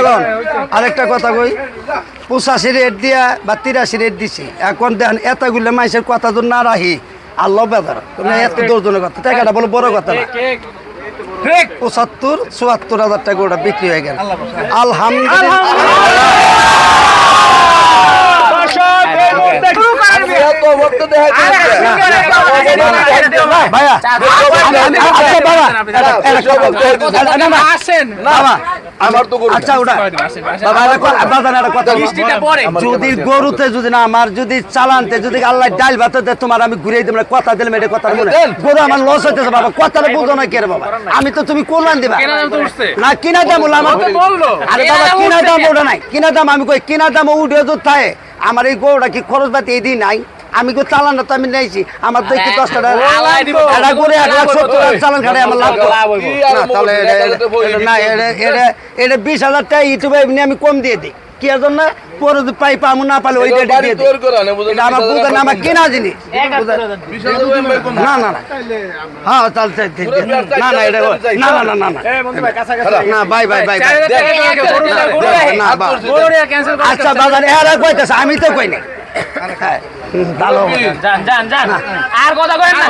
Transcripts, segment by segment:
জনগণ আরেকটা কথা কই 85 রেট দিয়া বা 83 রেট দিছি এখন দেখেন এতগুলো মানুষের কথা তো না রাখি আল্লাহ বেদার এত দশজনের কথা টাকাটা বলো বড় কথা না 75-74 টাকা ওটা বিক্রি হয়ে গেল আলহামদুলিল্লাহ যদি গরুতে যদি না আমার যদি চালানতে যদি আল্লাহ ডাল ভাত তোমার আমি ঘুরিয়ে দিলাম কথা দিলাম এটা কথা গরু আমার লস হইতেছে বাবা কথাটা বুঝো না কে রে বাবা আমি তো তুমি কোরবান দিবা না কিনা দাম বললাম আরে বাবা কিনা দাম ওটা নাই কিনা দাম আমি কই কিনা দাম উঠে তো তাই আমার এই গরুটা কি খরচ পাতি এই দিন নাই আমি কো চালানটা তো আমি নেইছি আমার তো একটু 10 টাকা এটা করে 1,70,000 চালান খাড়ে আমার লাভ না তাহলে না এটা 20,000 টাকা ইউটিউবে এমনি আমি কম দিয়ে দিই কি এর না পরে পাই পামু না পালে ওই রেটে দিয়ে দিই আমার বুঝেন আমার কেনা জিনিস না না না হ্যাঁ চলছে না না এটা না না না না না বাই বাই বাই না আচ্ছা বাজারে এরা কইতাছে আমি তো কই না ভালো যান যান যান আর কথা কই না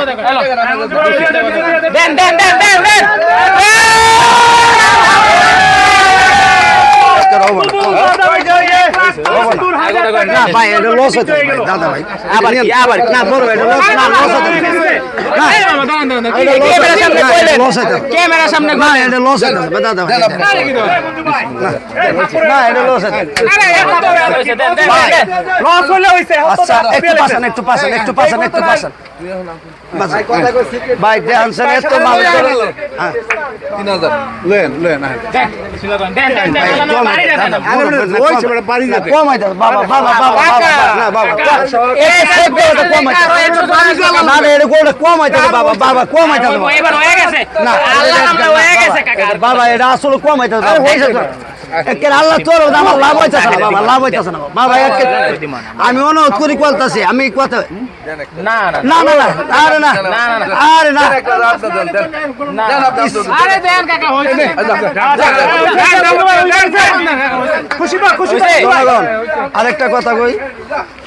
দেন দেন দেন দেন দেন না ভাই এটা লস হচ্ছে দাদা ভাই আবার না বড় এটা লস না লস হচ্ছে ক্যামেরা সামনে না এটা লস হচ্ছে দাদা ভাই না এটা লস হচ্ছে লস হলে হইছে আচ্ছা একটু পাশান ভাই দেনছেন এত মাল করে 3000 লেন লেন দেন দেন দেন কমাই দাও বাবা বাবা বাবা না বাবা না এটা কোনটা কমাই দাও বাবা বাবা কমাই দাও এবার হয়ে গেছে না আল্লাহ নামে হয়ে গেছে কাকা বাবা এটা আসলে কমাই দাও হইছে তো একের আল্লাহ তোর আমার লাভ হইতাছে না বাবা লাভ হইতাছে না বাবা একে আমি অনুরোধ করি বলতাছি আমি কথা না না না না আরে না আরে না আরে দেন কাকা হইছে খুশি আরেকটা কথা কই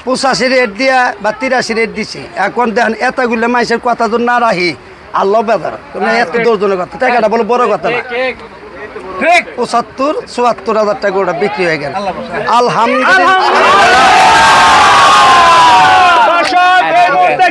85 রেট দিয়া বা 83 রেট দিছি এখন দেখেন এতগুলো মানুষের কথা তো না রাখি আল্লাহ বেদার এত দশজনের কথা টাকাটা বলো বড় কথা না 75-74 টাকা ওটা বিক্রি হয়ে গেল আলহামদুলিল্লাহ